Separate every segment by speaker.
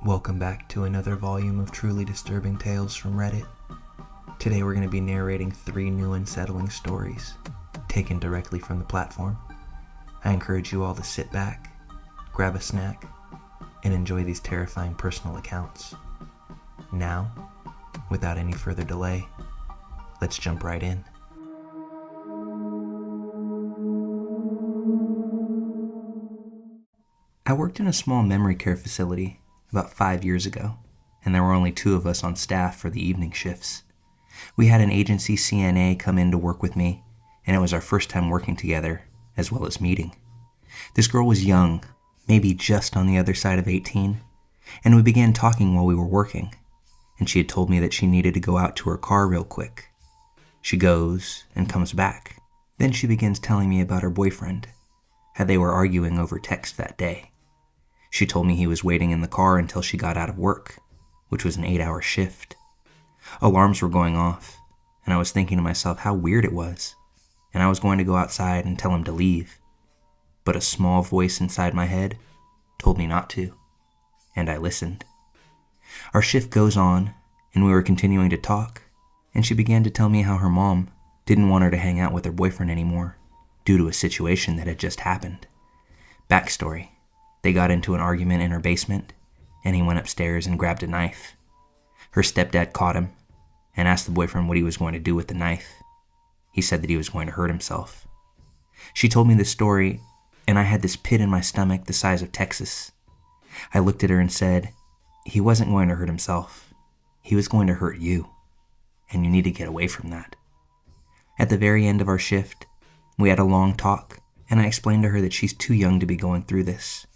Speaker 1: Welcome back to another volume of truly disturbing tales from Reddit. Today we're going to be narrating 3 new unsettling stories, taken directly from the platform. I encourage you all to sit back, grab a snack, and enjoy these terrifying personal accounts. Now, without any further delay, let's jump right in. I worked in a small memory care facility about 5 years ago, and there were only 2 of us on staff for the evening shifts. We had an agency CNA come in to work with me, and it was our first time working together, as well as meeting. This girl was young, maybe just on the other side of 18, and we began talking while we were working, and she had told me that she needed to go out to her car real quick. She goes and comes back. Then she begins telling me about her boyfriend, how they were arguing over text that day. She told me he was waiting in the car until she got out of work, which was an 8-hour shift. Alarms were going off, and I was thinking to myself how weird it was, and I was going to go outside and tell him to leave. But a small voice inside my head told me not to, and I listened. Our shift goes on, and we were continuing to talk, and she began to tell me how her mom didn't want her to hang out with her boyfriend anymore due to a situation that had just happened. Backstory: they got into an argument in her basement, and he went upstairs and grabbed a knife. Her stepdad caught him and asked the boyfriend what he was going to do with the knife. He said that he was going to hurt himself. She told me this story, and I had this pit in my stomach the size of Texas. I looked at her and said, "He wasn't going to hurt himself. He was going to hurt you, and you need to get away from that." At the very end of our shift, we had a long talk, and I explained to her that she's too young to be going through this,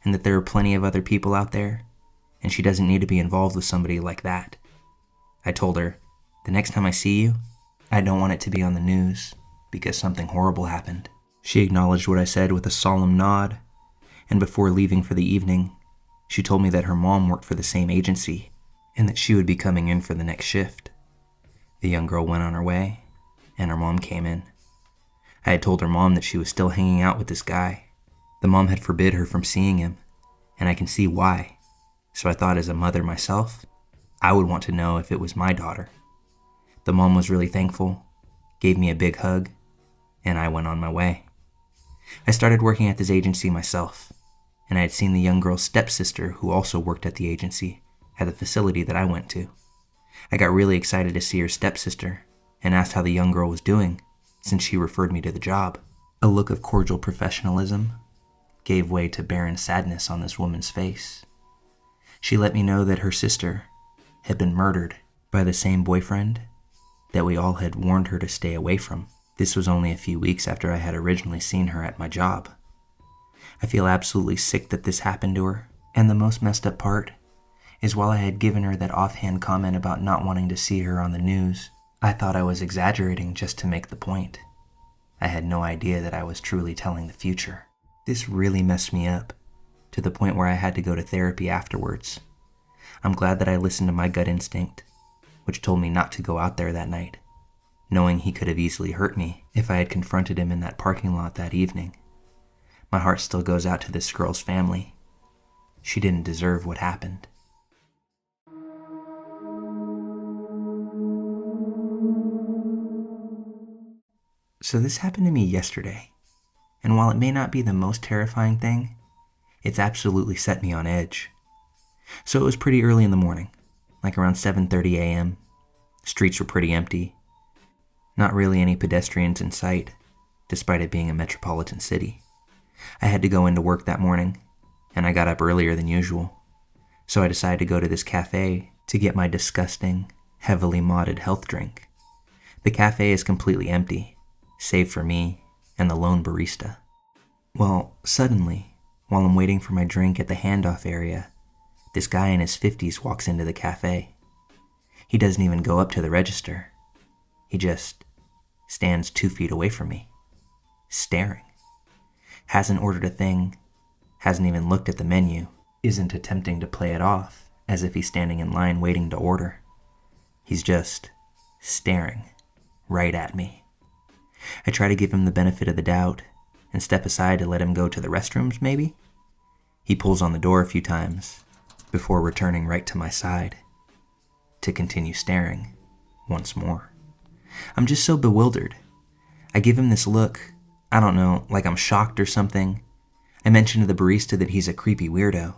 Speaker 1: and that there are plenty of other people out there, and she doesn't need to be involved with somebody like that. I told her, the next time I see you, I don't want it to be on the news because something horrible happened. She acknowledged what I said with a solemn nod, and before leaving for the evening, she told me that her mom worked for the same agency and that she would be coming in for the next shift. The young girl went on her way, and her mom came in. I had told her mom that she was still hanging out with this guy. The mom had forbid her from seeing him, and I can see why. So I thought, as a mother myself, I would want to know if it was my daughter. The mom was really thankful, gave me a big hug, and I went on my way. I started working at this agency myself, and I had seen the young girl's stepsister who also worked at the agency at the facility that I went to. I got really excited to see her stepsister and asked how the young girl was doing since she referred me to the job. A look of cordial professionalism gave way to barren sadness on this woman's face. She let me know that her sister had been murdered by the same boyfriend that we all had warned her to stay away from. This was only a few weeks after I had originally seen her at my job. I feel absolutely sick that this happened to her, and the most messed up part is while I had given her that offhand comment about not wanting to see her on the news, I thought I was exaggerating just to make the point. I had no idea that I was truly telling the future. This really messed me up, to the point where I had to go to therapy afterwards. I'm glad that I listened to my gut instinct, which told me not to go out there that night, knowing he could have easily hurt me if I had confronted him in that parking lot that evening. My heart still goes out to this girl's family. She didn't deserve what happened. So this happened to me yesterday, and while it may not be the most terrifying thing, it's absolutely set me on edge. So it was pretty early in the morning, like around 7:30 a.m. Streets were pretty empty. Not really any pedestrians in sight, despite it being a metropolitan city. I had to go into work that morning, and I got up earlier than usual. So I decided to go to this cafe to get my disgusting, heavily modded health drink. The cafe is completely empty, save for me and the lone barista. Well, suddenly, while I'm waiting for my drink at the handoff area, this guy in his 50s walks into the cafe. He doesn't even go up to the register. He just stands 2 feet away from me, staring. Hasn't ordered a thing, hasn't even looked at the menu, isn't attempting to play it off as if he's standing in line waiting to order. He's just staring right at me. I try to give him the benefit of the doubt and step aside to let him go to the restrooms, maybe. He pulls on the door a few times before returning right to my side to continue staring once more. I'm just so bewildered. I give him this look, I don't know, like I'm shocked or something. I mention to the barista that he's a creepy weirdo,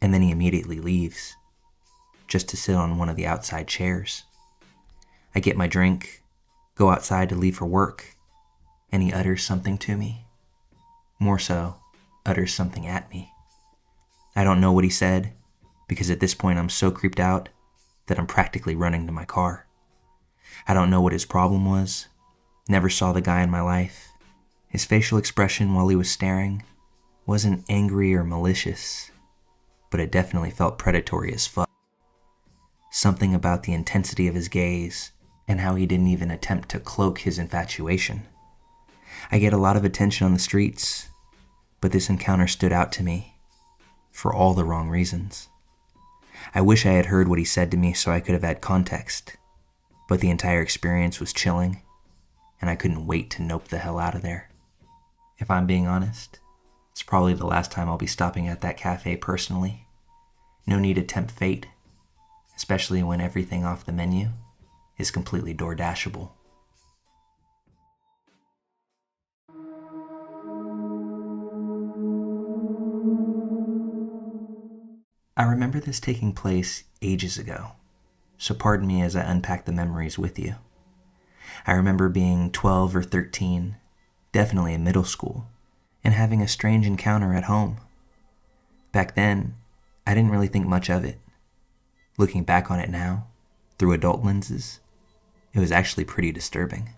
Speaker 1: and then he immediately leaves, just to sit on one of the outside chairs. I get my drink, go outside to leave for work, and he utters something to me. More so, utters something at me. I don't know what he said, because at this point I'm so creeped out that I'm practically running to my car. I don't know what his problem was. Never saw the guy in my life. His facial expression while he was staring wasn't angry or malicious, but it definitely felt predatory as fuck. Something about the intensity of his gaze and how he didn't even attempt to cloak his infatuation. I get a lot of attention on the streets, but this encounter stood out to me for all the wrong reasons. I wish I had heard what he said to me so I could have had context, but the entire experience was chilling, and I couldn't wait to nope the hell out of there. If I'm being honest, it's probably the last time I'll be stopping at that cafe personally. No need to tempt fate, especially when everything off the menu is completely DoorDashable. I remember this taking place ages ago, so pardon me as I unpack the memories with you. I remember being 12 or 13, definitely in middle school, and having a strange encounter at home. Back then, I didn't really think much of it. Looking back on it now, through adult lenses, it was actually pretty disturbing.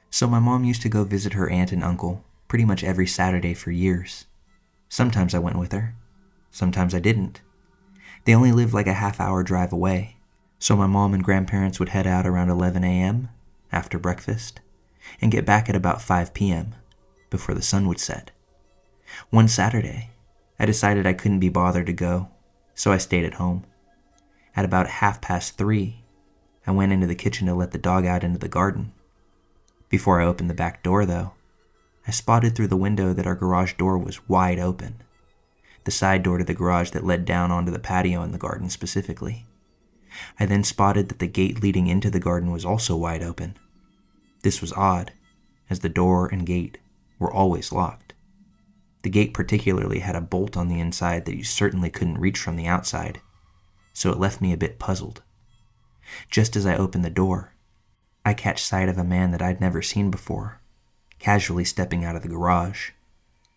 Speaker 1: So my mom used to go visit her aunt and uncle pretty much every Saturday for years. Sometimes I went with her, sometimes I didn't. They only lived like a half-hour drive away, so my mom and grandparents would head out around 11 a.m. after breakfast and get back at about 5 p.m. before the sun would set. One Saturday, I decided I couldn't be bothered to go, so I stayed at home. At about 3:30, I went into the kitchen to let the dog out into the garden. Before I opened the back door, though, I spotted through the window that our garage door was wide open. The side door to the garage that led down onto the patio in the garden specifically. I then spotted that the gate leading into the garden was also wide open. This was odd, as the door and gate were always locked. The gate particularly had a bolt on the inside that you certainly couldn't reach from the outside, so it left me a bit puzzled. Just as I opened the door, I catch sight of a man that I'd never seen before, casually stepping out of the garage,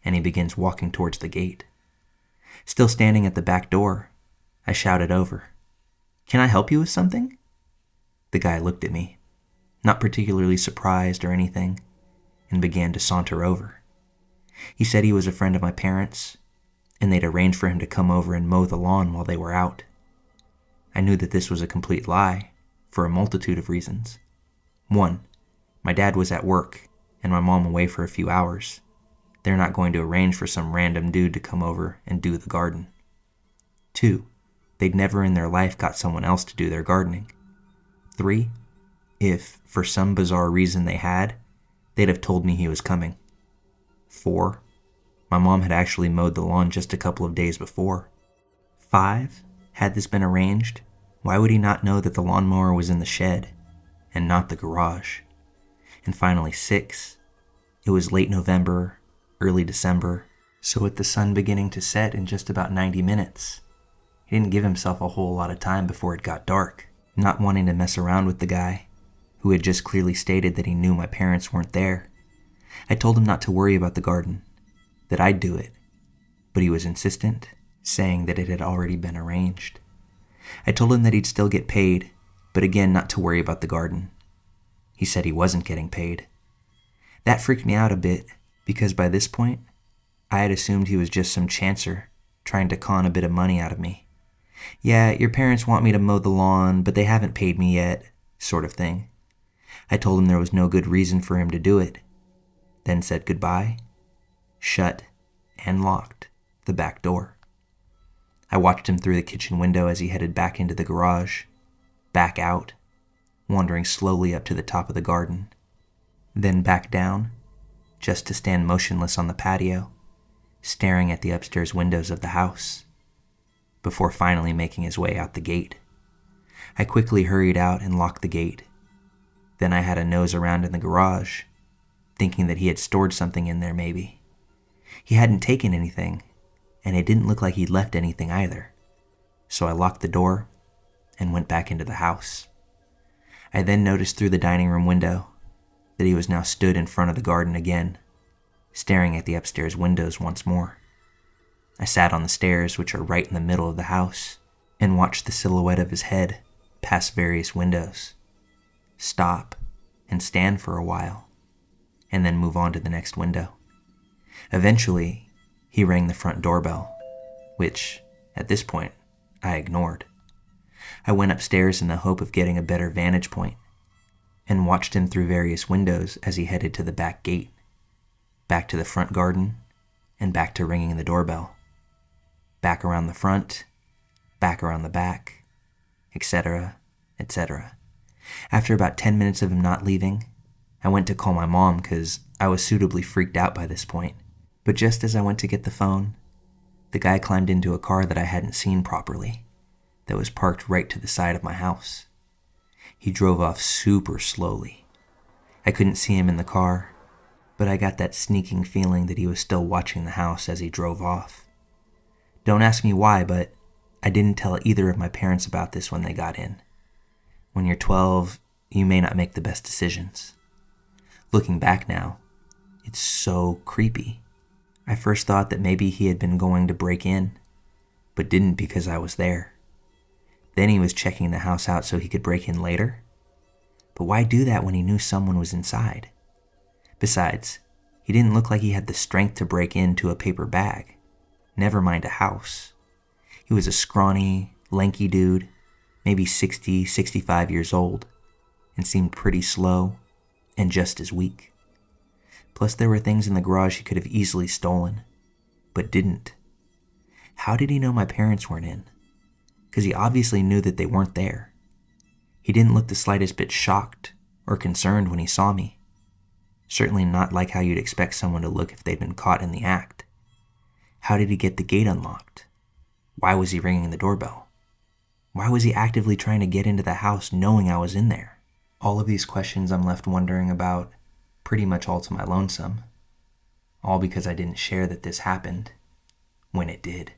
Speaker 1: and he begins walking towards the gate. Still standing at the back door, I shouted over, "Can I help you with something?" The guy looked at me, not particularly surprised or anything, and began to saunter over. He said he was a friend of my parents, and they'd arranged for him to come over and mow the lawn while they were out. I knew that this was a complete lie, for a multitude of reasons. 1, my dad was at work, and my mom away for a few hours. They're not going to arrange for some random dude to come over and do the garden. 2, they'd never in their life got someone else to do their gardening. 3, if, for some bizarre reason they had, they'd have told me he was coming. 4, my mom had actually mowed the lawn just a couple of days before. 5, had this been arranged, why would he not know that the lawnmower was in the shed and not the garage? And finally 6, it was late November, early December, so with the sun beginning to set in just about 90 minutes, he didn't give himself a whole lot of time before it got dark. Not wanting to mess around with the guy, who had just clearly stated that he knew my parents weren't there, I told him not to worry about the garden, that I'd do it, but he was insistent, saying that it had already been arranged. I told him that he'd still get paid, but again not to worry about the garden. He said he wasn't getting paid. That freaked me out a bit, because by this point, I had assumed he was just some chancer trying to con a bit of money out of me. Yeah, your parents want me to mow the lawn, but they haven't paid me yet, sort of thing. I told him there was no good reason for him to do it, then said goodbye, shut, and locked the back door. I watched him through the kitchen window as he headed back into the garage, back out, wandering slowly up to the top of the garden, then back down, just to stand motionless on the patio, staring at the upstairs windows of the house, before finally making his way out the gate. I quickly hurried out and locked the gate. Then I had a nose around in the garage, thinking that he had stored something in there maybe. He hadn't taken anything, and it didn't look like he'd left anything either. So I locked the door and went back into the house. I then noticed through the dining room window that he was now stood in front of the garden again, staring at the upstairs windows once more. I sat on the stairs, which are right in the middle of the house, and watched the silhouette of his head pass various windows, stop and stand for a while, and then move on to the next window. Eventually, he rang the front doorbell, which, at this point, I ignored. I went upstairs in the hope of getting a better vantage point, and watched him through various windows as he headed to the back gate, back to the front garden, and back to ringing the doorbell. Back around the front, back around the back, etc., etc. After about 10 minutes of him not leaving, I went to call my mom because I was suitably freaked out by this point. But just as I went to get the phone, the guy climbed into a car that I hadn't seen properly, that was parked right to the side of my house. He drove off super slowly. I couldn't see him in the car, but I got that sneaking feeling that he was still watching the house as he drove off. Don't ask me why, but I didn't tell either of my parents about this when they got in. When you're 12, you may not make the best decisions. Looking back now, it's so creepy. I first thought that maybe he had been going to break in, but didn't because I was there. Then he was checking the house out so he could break in later. But why do that when he knew someone was inside? Besides, he didn't look like he had the strength to break into a paper bag, never mind a house. He was a scrawny, lanky dude, maybe 60, 65 years old, and seemed pretty slow and just as weak. Plus there were things in the garage he could have easily stolen, but didn't. How did he know my parents weren't in? Because he obviously knew that they weren't there. He didn't look the slightest bit shocked or concerned when he saw me. Certainly not like how you'd expect someone to look if they'd been caught in the act. How did he get the gate unlocked? Why was he ringing the doorbell? Why was he actively trying to get into the house knowing I was in there? All of these questions I'm left wondering about pretty much all to my lonesome. All because I didn't share that this happened when it did.